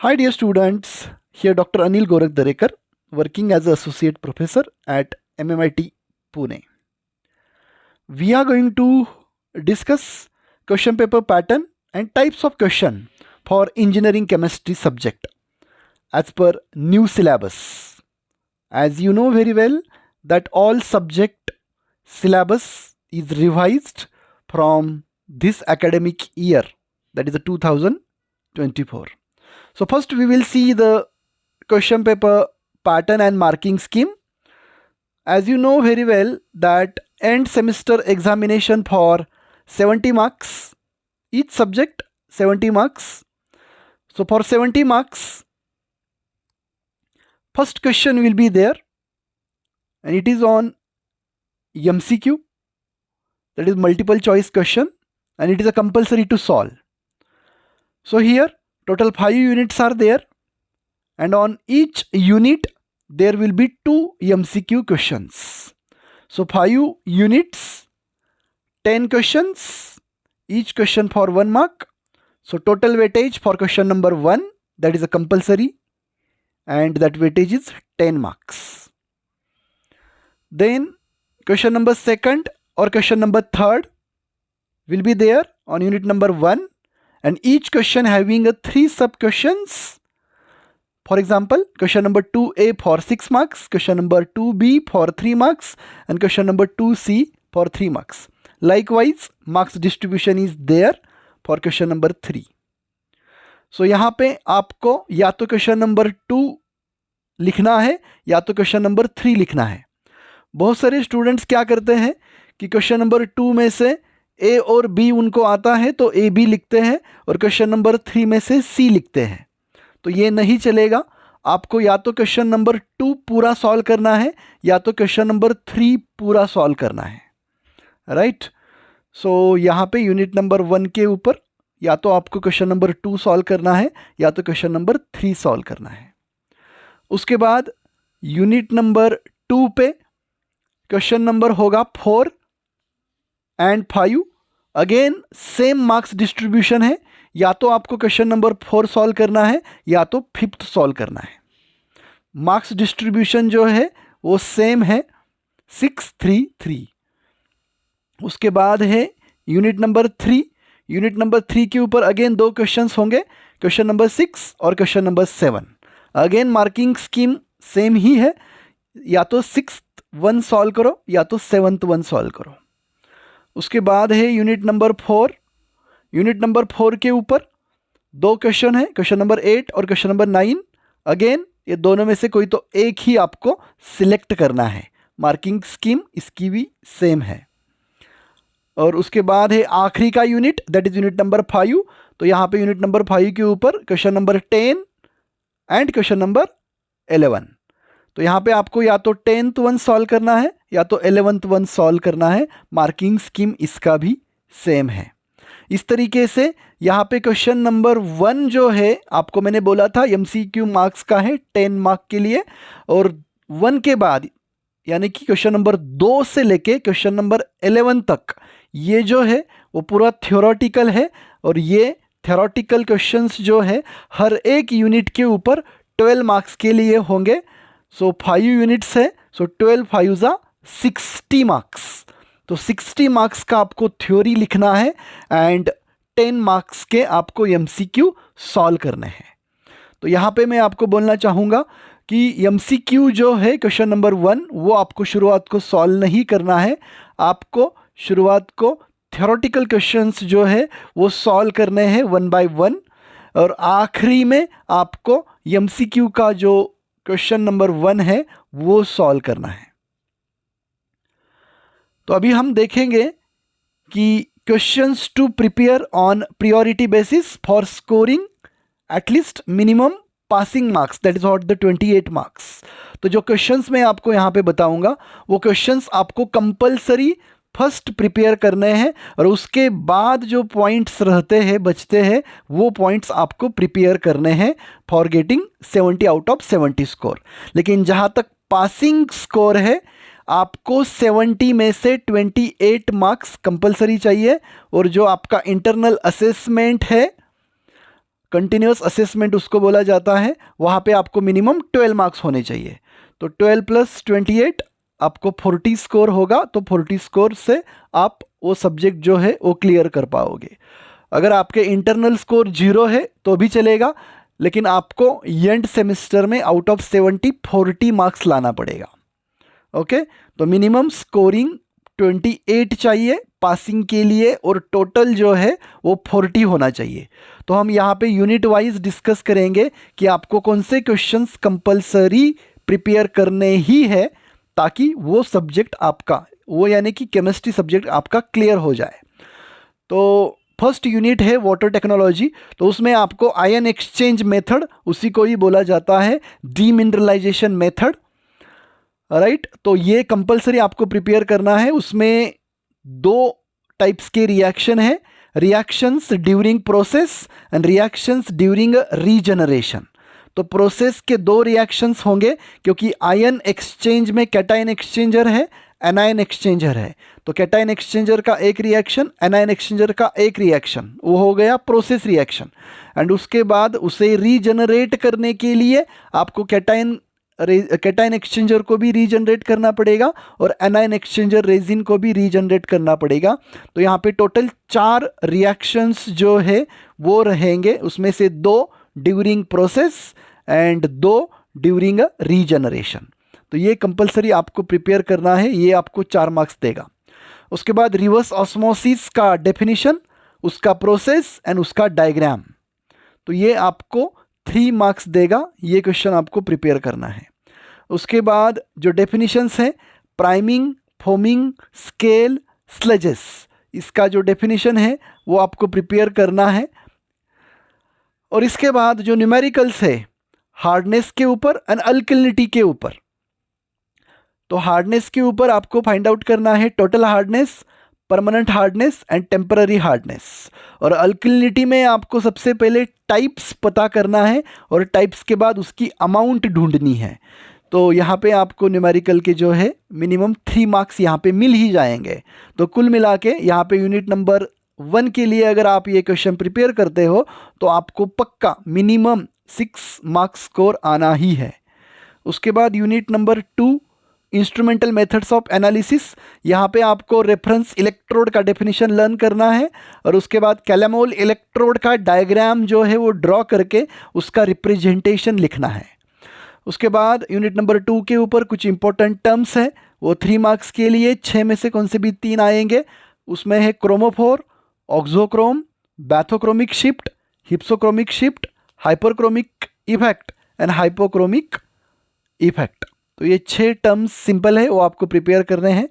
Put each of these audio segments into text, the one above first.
Hi, dear students. Here, Dr. Anil Gorak Darekar, working as an associate professor at MMIT Pune. We are going to discuss question paper pattern and types of question for engineering chemistry subject as per new syllabus. As you know very well that all subject syllabus is revised from this academic year, that is the 2024. So first we will see the question paper pattern and marking scheme. As you know very well that end semester examination for 70 marks, each subject 70 marks. So for 70 marks, first question will be there and it is on MCQ, that is multiple choice question, and it is a compulsory to solve. So here total 5 units are there and on each unit there will be 2 MCQ questions. So 5 units, 10 questions, each question for 1 mark. So total weightage for question number 1, that is a compulsory, and that weightage is 10 marks. Then question number 2nd or question number 3rd will be there on unit number 1 and each question having a 3 sub questions. For example, question number 2A for 6 marks, question number 2B for 3 marks and question number 2C for 3 marks. Likewise, marks distribution is there for question number 3. So यहाँ पे आपको या तो question number 2 लिखना है या तो question number 3 लिखना है. बहुत सारे स्टूडेंट्स क्या करते हैं कि क्वेश्चन नंबर 2 में से ए और बी उनको आता है तो ए बी लिखते हैं और क्वेश्चन नंबर 3 में से सी लिखते हैं. तो ये नहीं चलेगा. आपको या तो क्वेश्चन नंबर 2 पूरा सॉल्व करना है या तो क्वेश्चन नंबर 3 पूरा सॉल्व करना है. राइट. सो यहाँ पे यूनिट नंबर 1 के ऊपर या तो आपको क्वेश्चन नंबर 2 सॉल्व करना है या तो क्वेश्चन नंबर 3 सॉल्व करना है. उसके बाद यूनिट नंबर 2 पे क्वेश्चन नंबर होगा 4 and 5. Again same marks distribution है. या तो आपको क्वेश्चन नंबर 4 सॉल्व करना है या तो 5th सॉल्व करना है. मार्क्स डिस्ट्रीब्यूशन जो है वो सेम है 6, 3, 3. उसके बाद है यूनिट नंबर 3. यूनिट नंबर 3 के ऊपर अगेन 2 क्वेश्चंस होंगे, क्वेश्चन नंबर 6 और question number 7. Again marking scheme same ही है, या तो 6th 1 सॉल्व करो या तो 7th 1 सॉल्व करो. उसके बाद है यूनिट नंबर 4. यूनिट नंबर 4 के ऊपर 2 क्वेश्चन है, क्वेश्चन नंबर 8 और क्वेश्चन नंबर 9. अगेन ये दोनों में से कोई तो एक ही आपको सिलेक्ट करना है. मार्किंग स्कीम इसकी भी सेम है. और उसके बाद है आखिरी का unit, that is unit number 5. तो यहाँ पे यूनिट नंबर 5 के ऊपर question number 10 and question number 11. तो यहाँ पे आपको या तो 10th 1 सॉल्व करना है या तो 11th 1 सॉल्व करना है. मार्किंग स्कीम इसका भी सेम है. इस तरीके से यहाँ पे क्वेश्चन नंबर 1 जो है आपको मैंने बोला था MCQ मार्क्स का है 10 मार्क के लिए, और 1 के बाद यानी कि क्वेश्चन नंबर 2 से लेके क्वेश्चन नंबर 11 तक ये जो है वो पूरा थ्योरेटिकल है. और ये थ्योरेटिकल क्वेश्चंस जो है हर एक यूनिट के ऊपर 12 मार्क्स के लिए होंगे. सो 5 यूनिट्स है, सो 12 5 जा 60 मार्क्स. तो 60 मार्क्स का आपको थ्योरी लिखना है एंड 10 मार्क्स के आपको MCQ सॉल्व करने हैं. तो यहाँ पे मैं आपको बोलना चाहूँगा कि MCQ जो है क्वेश्चन नंबर 1 वो आपको शुरुआत को सॉल्व नहीं करना है. आपको शुरुआत को थ्योरेटिकल क्वेश्चंस जो है वो सॉल्व करने हैं 1 by 1, और आखिरी में आपको MCQ का जो क्वेश्चन नंबर 1 है वो सॉल्व करना है. तो अभी हम देखेंगे कि questions to prepare on priority basis for scoring at least minimum passing marks, that is what the 28 marks. तो जो क्वेश्चंस मैं आपको यहाँ पे बताऊंगा वो क्वेश्चंस आपको कंपलसरी फर्स्ट प्रिपेयर करने हैं और उसके बाद जो पॉइंट्स रहते हैं बचते हैं वो पॉइंट्स आपको प्रिपेयर करने हैं for getting 70 out of 70 score. लेकिन जहाँ तक पासिंग स्कोर है आपको 70 में से 28 मार्क्स कंपलसरी चाहिए. और जो आपका इंटरनल असेसमेंट है कंटिन्यूस असेसमेंट उसको बोला जाता है, वहाँ पे आपको मिनिमम 12 मार्क्स होने चाहिए। तो 12 + 28 आपको 40 स्कोर होगा, तो 40 स्कोर से आप वो सब्जेक्ट जो है वो क्लियर कर पाओगे। अगर आपके इंटरनल स्कोर 0 है तो भी चलेगा, लेकिन आपको एंड सेमेस्टर में आउट ऑफ 70 40 मार्क्स लाना पड़ेगा। ओके, तो मिनिमम स्कोरिंग 28 चाहिए पासिंग के लिए, और टोटल जो है वो 40 होना चाहिए। तो हम यहाँ पे यूनिट वाइज डिस्कस करेंगे कि आपको कौन से क्वेश्चंस कंपलसरी प्रिपेयर करने ही है, ताकि वो सब्जेक्ट आपका, वो यानी कि केमिस्ट्री सब्जेक्ट आपका क्लियर हो जाए। तो फर्स्ट यूनिट है वाटर टेक्नोलॉजी, तो उसमें आपको आयन एक्सचेंज मेथड, उसी को ही बोला जाता है डीमिनरलाइजेशन मेथड, राइट। तो ये कंपलसरी आपको प्रिपेयर करना है। उसमें 2 टाइप्स के रिएक्शन है, reactions during process and reactions during regeneration. तो प्रोसेस के 2 रिएक्शंस होंगे, क्योंकि आयन एक्सचेंज में कैटायन एक्सचेंजर है, एनायन एक्सचेंजर है। तो कैटायन एक्सचेंजर का एक रिएक्शन, एनायन एक्सचेंजर का एक रिएक्शन, वो हो गया प्रोसेस रिएक्शन। एंड उसके बाद उसे रीजनरेट करने के लिए आपको कैटायन एक्सचेंजर को भी रीजनरेट करना पड़ेगा, और एनायन एक्सचेंजर रेजिन को भी रीजनरेट करना पड़ेगा। तो यहाँ पे टोटल 4 रिएक्शंस जो है वो रहेंगे, उसमें से 2 during process and 2 during regeneration. तो ये कंपलसरी आपको प्रिपेयर करना है, ये आपको 4 मार्क्स देगा। उसके बाद रिवर्स ऑस्मोसिस का डेफिनेशन, उसका प्रोसेस एंड उसका डायग्राम, तो ये आपको 3 मार्क्स देगा। ये क्वेश्चन आपको प्रिपेयर करना है। उसके बाद जो डेफिनेशंस हैं, प्राइमिंग, फोमिंग, स्केल, स्लेजेस, इसका जो डेफिनेशन है वो आपको प्रिपेयर करना है। और इसके बाद जो न्यूमेरिकल्स है, हार्डनेस के ऊपर एंड अल्कलिनिटी के ऊपर। तो हार्डनेस के ऊपर आपको फाइंड आउट करना है total hardness, permanent hardness and temporary hardness. और अल्कलिनिटी में आपको सबसे पहले टाइप्स पता करना है, और टाइप्स के बाद उसकी अमाउंट ढूंढनी है। तो यहाँ पे आपको न्यूमेरिकल के जो है मिनिमम 3 मार्क्स यहाँ पे मिल ही जाएंगे। तो कुल मिला के यहाँ पे यूनिट नंबर 1 के लिए अगर आप ये क्वेश्चन प्रिपेयर करते हो तो आपको पक्का मिनिमम 6 मार्क्स स्कोर आना ही है। उसके बाद unit number 2 instrumental methods of analysis, यहाँ पे आपको रेफरेंस इलेक्ट्रोड का डेफिनेशन लर्न करना है, और उसके बाद कैलामोल इलेक्ट्रोड का डायग्राम जो है वो ड्रॉ करके उसका रिप्रेजेंटेशन लिखना है। उसके बाद यूनिट नंबर 2 के ऊपर कुछ इंपॉर्टेंट टर्म्स हैं, वो 3 मार्क्स के लिए 6 में से कौन से भी 3 आएंगे। उसमें है chromophore, auxochrome, bathochromic shift, hypsochromic shift, hyperchromic effect and hypochromic effect. तो ये 6 टर्म्स सिंपल है, वो आपको प्रिपेयर करने हैं।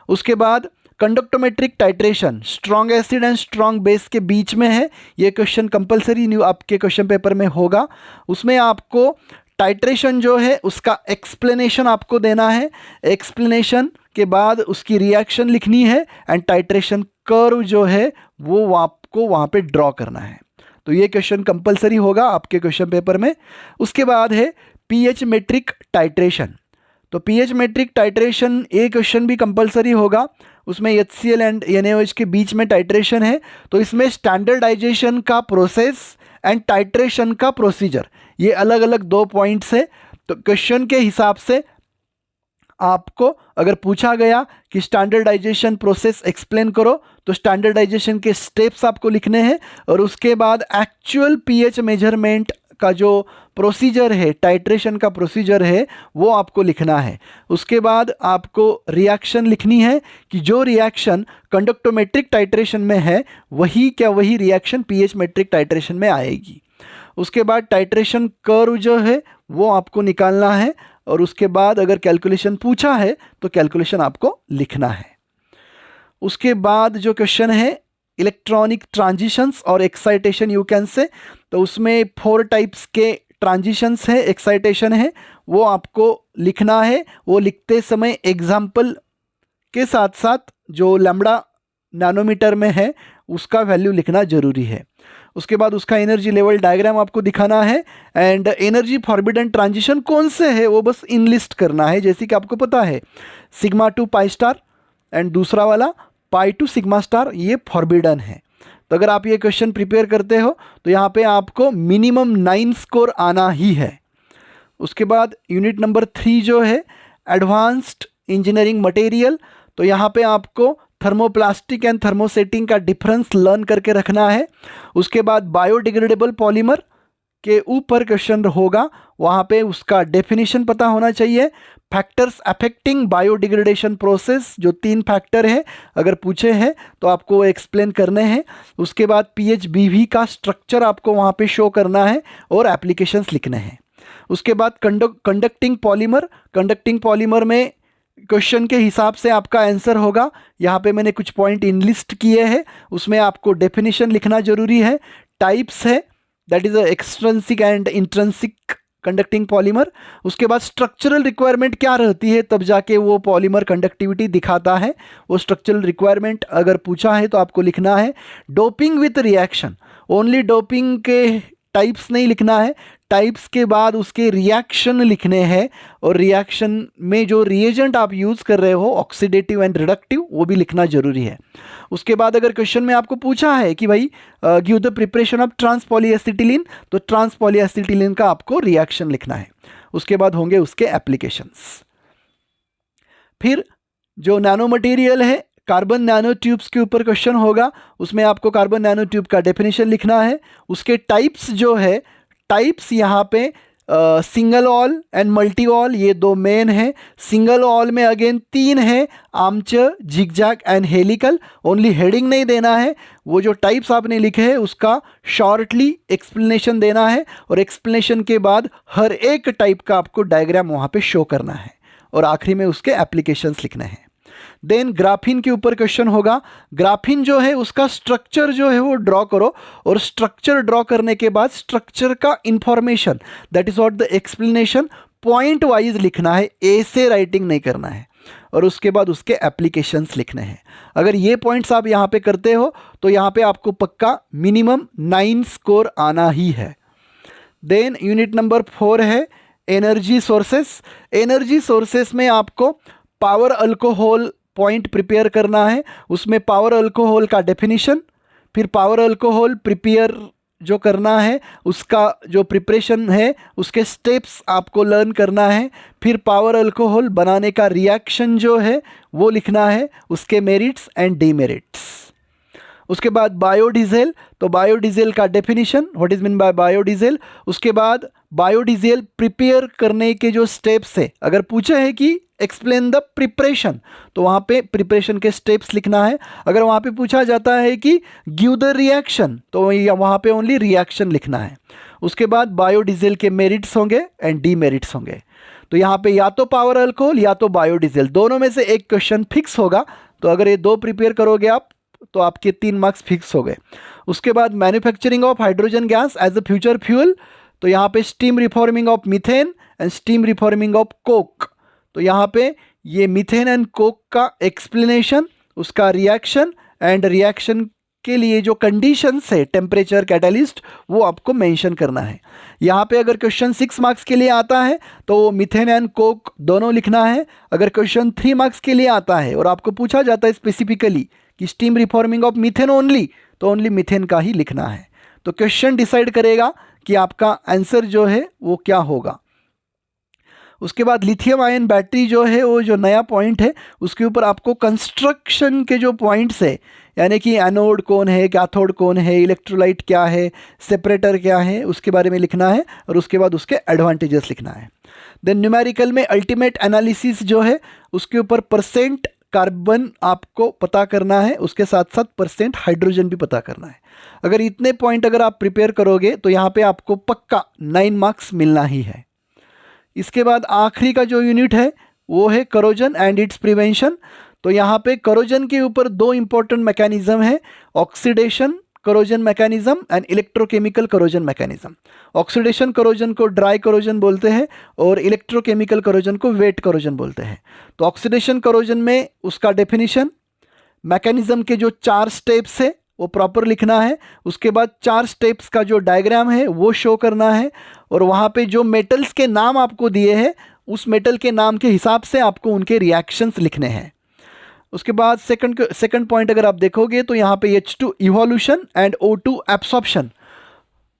उसके बाद conductometric titration, strong acid and strong base के बीच में है। ये क्वेश्चन कंपलसरी न्यू आपके क्वेश्चन पेपर में होगा। उसमें आपको टाइट्रेशन जो है उसका एक्सप्लेनेशन आपको देना है, एक्सप्लेनेशन के बाद उसकी रिएक्शन लिखनी है, एंड टाइट्रेशन कर्व जो है वो आपको वहाँ पे ड्रॉ करना है। तो ये क्वेश्चन कंपलसरी होगा आपके क्वेश्चन पेपर में। उसके बाद है पीएच मेट्रिक टाइट्रेशन। तो पीएच मेट्रिक टाइट्रेशन ये क्वेश्चन भी कंपलसरी होगा। उसमें HCl एंड NaOH के बीच में टाइट्रेशन है। तो इसमें स्टैंडर्डाइजेशन का प्रोसेस एंड टाइट्रेशन का प्रोसीजर, ये अलग अलग 2 पॉइंट्स है। तो क्वेश्चन के हिसाब से आपको अगर पूछा गया कि स्टैंडर्डाइजेशन प्रोसेस एक्सप्लेन करो, तो स्टैंडर्डाइजेशन के स्टेप्स आपको लिखने हैं, और उसके बाद एक्चुअल पीएच मेजरमेंट का जो प्रोसीजर है, टाइट्रेशन का प्रोसीजर है, वो आपको लिखना है। उसके बाद आपको रिएक्शन लिखनी है कि जो रिएक्शन कंडक्टोमेट्रिक टाइट्रेशन में है वही रिएक्शन पीएच मेट्रिक टाइट्रेशन में आएगी। उसके बाद टाइट्रेशन कर्व जो है वो आपको निकालना है, और उसके बाद अगर कैलकुलेशन पूछा है तो कैलकुलेशन आपको लिखना है। उसके बाद जो क्वेश्चन है इलेक्ट्रॉनिक ट्रांजिशंस और एक्साइटेशन यू कैन से, तो उसमें 4 टाइप्स के ट्रांजिशंस है, एक्साइटेशन है, वो आपको लिखना है। वो लिखते समय एग्जाम्पल के साथ साथ जो लैम्बडा नैनोमीटर में है उसका वैल्यू लिखना जरूरी है। उसके बाद उसका एनर्जी लेवल डायग्राम आपको दिखाना है, एंड एनर्जी फॉरबिडन ट्रांजिशन कौन से है वो बस इनलिस्ट करना है। जैसे कि आपको पता है sigma two pi star and दूसरा वाला पाई टू सिग्मा स्टार, ये फॉरबिडन है। तो अगर आप ये क्वेश्चन प्रिपेयर करते हो तो यहाँ पे आपको मिनिमम 9 स्कोर आना ही है। उसके बाद यूनिट नंबर 3 जो है एडवांस्ड इंजीनियरिंग मटेरियल, तो यहाँ पे आपको थर्मोप्लास्टिक एंड थर्मोसेटिंग का डिफरेंस लर्न करके रखना है। उसके बाद बायोडिग्रेडेबल पॉलीमर के ऊपर क्वेश्चन होगा, वहाँ पे उसका डेफिनेशन पता होना चाहिए। फैक्टर्स अफेक्टिंग बायोडिग्रेडेशन प्रोसेस, जो 3 फैक्टर है अगर पूछे हैं तो आपको एक्सप्लेन करने हैं। उसके बाद PHBV का स्ट्रक्चर आपको वहाँ पे शो करना है और एप्लीकेशंस लिखने हैं। उसके बाद कंडक्टिंग पॉलीमर में क्वेश्चन के हिसाब से आपका आंसर होगा। यहाँ पे मैंने कुछ पॉइंट इनलिस्ट किए हैं, उसमें आपको डेफिनेशन लिखना जरूरी है। टाइप्स है, that is extrinsic and intrinsic conducting polymer. उसके बाद स्ट्रक्चरल रिक्वायरमेंट क्या रहती है, तब जाके वो पॉलीमर कंडक्टिविटी दिखाता है। वो स्ट्रक्चरल रिक्वायरमेंट अगर पूछा है तो आपको लिखना है। Doping with reaction, only doping के टाइप्स नहीं लिखना है, टाइप्स के बाद उसके रिएक्शन लिखने हैं, और रिएक्शन में जो रिएजेंट आप यूज़ कर रहे हो ऑक्सीडेटिव एंड रिडक्टिव, वो भी लिखना जरूरी है। उसके बाद अगर क्वेश्चन में आपको पूछा है कि भाई give the preparation of trans polyacetylene, तो ट्रांस पॉलीएसिटिलीन का आपको रिएक्शन लिखना है। उसके बाद होंगे उसके एप्लीकेशंस। फिर जो नैनो मटेरियल है, कार्बन नैनो ट्यूब्स के ऊपर क्वेश्चन होगा, उसमें आपको कार्बन नैनो ट्यूब का डेफिनेशन लिखना है। उसके टाइप्स जो है, टाइप्स यहाँ पे single all and multi all, ये 2 मेन है। सिंगल ऑल में अगेन 3 है, armchair, zigzag and helical. Only heading नहीं देना है, वो जो टाइप्स आपने लिखे हैं उसका शॉर्टली एक्सप्लेनेशन देना है, और एक्सप्लेनेशन के बाद हर एक टाइप का आपको डायग्राम वहाँ पे शो करना है, और आखिरी में उसके एप्लीकेशंस लिखने हैं। देन ग्राफीन के ऊपर क्वेश्चन होगा। ग्राफीन जो है उसका स्ट्रक्चर जो है वो ड्रॉ करो, और स्ट्रक्चर ड्रॉ करने के बाद स्ट्रक्चर का information, that is what the explanation, point wise लिखना है, ऐसे राइटिंग नहीं करना है, और उसके बाद उसके एप्लीकेशंस लिखने हैं। अगर ये पॉइंट्स आप यहाँ पे करते हो तो यहाँ पे आपको पक्का मिनिमम 9 स्कोर आना ही है। देन यूनिट नंबर 4 है एनर्जी सोर्सेस। एनर्जी सोर्सेस में आपको पावर अल्कोहल पॉइंट प्रिपेयर करना है, उसमें पावर अल्कोहल का डेफिनेशन, फिर पावर अल्कोहल प्रिपेयर जो करना है उसका जो प्रिपरेशन है उसके स्टेप्स आपको लर्न करना है, फिर पावर अल्कोहल बनाने का रिएक्शन जो है वो लिखना है, उसके मेरिट्स एंड डीमेरिट्स। उसके बाद बायोडीजल, तो बायोडीजल का definition, what is mean by biodiesel. उसके बाद बायोडीजल प्रिपेयर करने के जो स्टेप्स है, अगर पूछे है कि एक्सप्लेन द प्रिपरेशन, तो वहाँ पे प्रिपरेशन के स्टेप्स लिखना है। अगर वहाँ पे पूछा जाता है कि गिव द रिएक्शन, तो वहाँ पे ओनली रिएक्शन लिखना है। उसके बाद बायोडीजल के मेरिट्स होंगे एंड डीमेरिट्स होंगे। तो यहाँ पे या तो पावर अल्कोहल या तो बायोडीजल, दोनों में से एक क्वेश्चन फिक्स होगा। तो अगर ये 2 प्रिपेयर करोगे आप तो आपके 3 मार्क्स फिक्स हो गए। उसके बाद manufacturing of hydrogen gas as a future fuel, तो यहाँ पे steam reforming of methane and steam reforming of coke, तो यहाँ पे ये मीथेन एंड कोक का एक्सप्लेनेशन, उसका रिएक्शन एंड रिएक्शन के लिए जो कंडीशंस है, टेम्परेचर, कैटालिस्ट, वो आपको मेंशन करना है। यहाँ पे अगर क्वेश्चन 6 मार्क्स के लिए आता है तो मीथेन एंड कोक दोनों लिखना है। अगर क्वेश्चन 3 मार्क्स के लिए आता है और आपको पूछा जाता है स्पेसिफिकली कि steam reforming of methane only, तो ओनली मीथेन का ही लिखना है। तो क्वेश्चन डिसाइड करेगा कि आपका आंसर जो है वो क्या होगा। उसके बाद लिथियम आयन बैटरी जो है वो जो नया पॉइंट है उसके ऊपर आपको कंस्ट्रक्शन के जो पॉइंट्स है, यानी कि एनोड कौन है, कैथोड कौन है, इलेक्ट्रोलाइट क्या है, सेपरेटर क्या है, उसके बारे में लिखना है, और उसके बाद उसके एडवांटेजेस लिखना है। देन न्यूमेरिकल में अल्टीमेट एनालिसिस जो है उसके ऊपर परसेंट कार्बन आपको पता करना है, उसके साथ साथ परसेंट हाइड्रोजन भी पता करना है। अगर इतने पॉइंट अगर आप प्रिपेयर करोगे तो यहाँ पे आपको पक्का 9 मार्क्स मिलना ही है। इसके बाद आखिरी का जो यूनिट है वो है करोजन एंड इट्स प्रिवेंशन। तो यहाँ पे करोजन के ऊपर 2 इंपॉर्टेंट मैकेनिज्म है, oxidation corrosion mechanism and electrochemical corrosion mechanism. Oxidation corrosion को ड्राई करोजन बोलते हैं और इलेक्ट्रोकेमिकल करोजन को वेट करोजन बोलते हैं। तो ऑक्सीडेशन करोजन में उसका डेफिनेशन, मैकेनिज्म के जो 4 स्टेप्स है वो प्रॉपर लिखना है। उसके बाद 4 स्टेप्स का जो डायग्राम है वो शो करना है, और वहाँ पे जो मेटल्स के नाम आपको दिए हैं उस मेटल के नाम के हिसाब से आपको उनके रिएक्शंस लिखने हैं। उसके बाद सेकंड पॉइंट अगर आप देखोगे तो यहाँ पे H2 evolution and O2 absorption,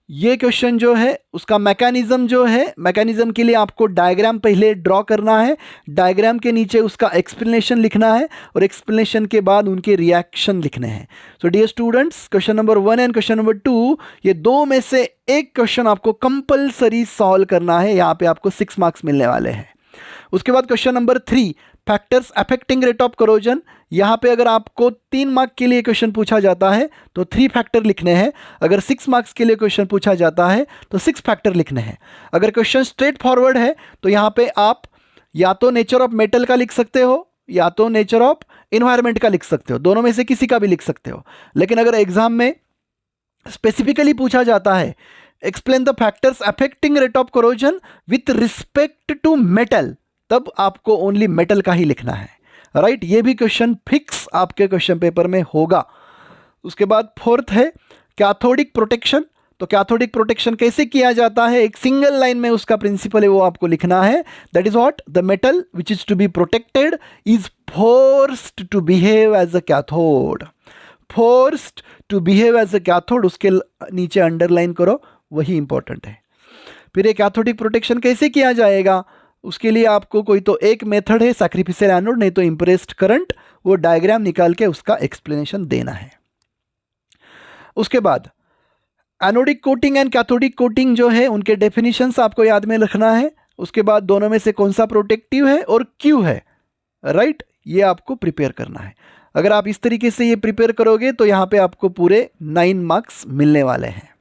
ये क्वेश्चन जो है उसका मैकेनिज्म जो है, मैकेनिज्म के लिए आपको डायग्राम पहले ड्रॉ करना है, डायग्राम के नीचे उसका एक्सप्लेनेशन लिखना है और एक्सप्लेनेशन के बाद उनके रिएक्शन लिखने हैं। So dear students, question number 1 and question number 2, ये दो में से एक क्वेश्चन आपको कंपलसरी सॉल्व करना है, यहाँ पे आपको 6 मार्क्स मिलने वाले हैं। उसके बाद question number 3, factors affecting rate of corrosion, यहाँ पे अगर आपको 3 मार्क के लिए क्वेश्चन पूछा जाता है तो 3 फैक्टर लिखने हैं, अगर 6 मार्क्स के लिए क्वेश्चन पूछा जाता है तो 6 फैक्टर लिखने हैं। अगर क्वेश्चन स्ट्रेट फॉरवर्ड है तो यहाँ पे आप या तो नेचर ऑफ मेटल का लिख सकते हो या तो नेचर ऑफ इन्वायरमेंट का लिख सकते हो, दोनों में से किसी का भी लिख सकते हो। लेकिन अगर एग्जाम में स्पेसिफिकली पूछा जाता है explain the factors affecting rate of corrosion with respect to metal, तब आपको ओनली मेटल का ही लिखना है, राइट। ये भी क्वेश्चन फिक्स आपके क्वेश्चन पेपर में होगा। उसके बाद 4th है कैथोडिक प्रोटेक्शन। तो कैथोडिक प्रोटेक्शन कैसे किया जाता है, एक सिंगल लाइन में उसका प्रिंसिपल है वो आपको लिखना है। That is what, the metal which is to be protected is forced to behave as a cathode, forced to behave as a cathode, उसके नीचे अंडरलाइन करो, वही इंपॉर्टेंट है। फिर ये कैथोडिक प्रोटेक्शन कैसे किया जाएगा, उसके लिए आपको कोई तो एक मेथड है सैक्रिफिशियल एनोड, नहीं तो इम्प्रेस्ड करंट, वो डायग्राम निकाल के उसका एक्सप्लेनेशन देना है। उसके बाद anodic coating and cathodic coating जो है उनके डेफिनेशंस आपको याद में रखना है। उसके बाद दोनों में से कौन सा प्रोटेक्टिव है और क्यों है, राइट, ये आपको प्रिपेयर करना है। अगर आप इस तरीके से ये प्रिपेयर करोगे तो यहाँ पे आपको पूरे 9 मार्क्स मिलने वाले हैं।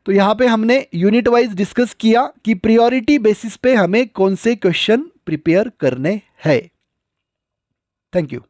तो यहाँ पे हमने यूनिट वाइज डिस्कस किया कि प्रायोरिटी बेसिस पे हमें कौन से क्वेश्चन प्रिपेयर करने हैं। Thank you.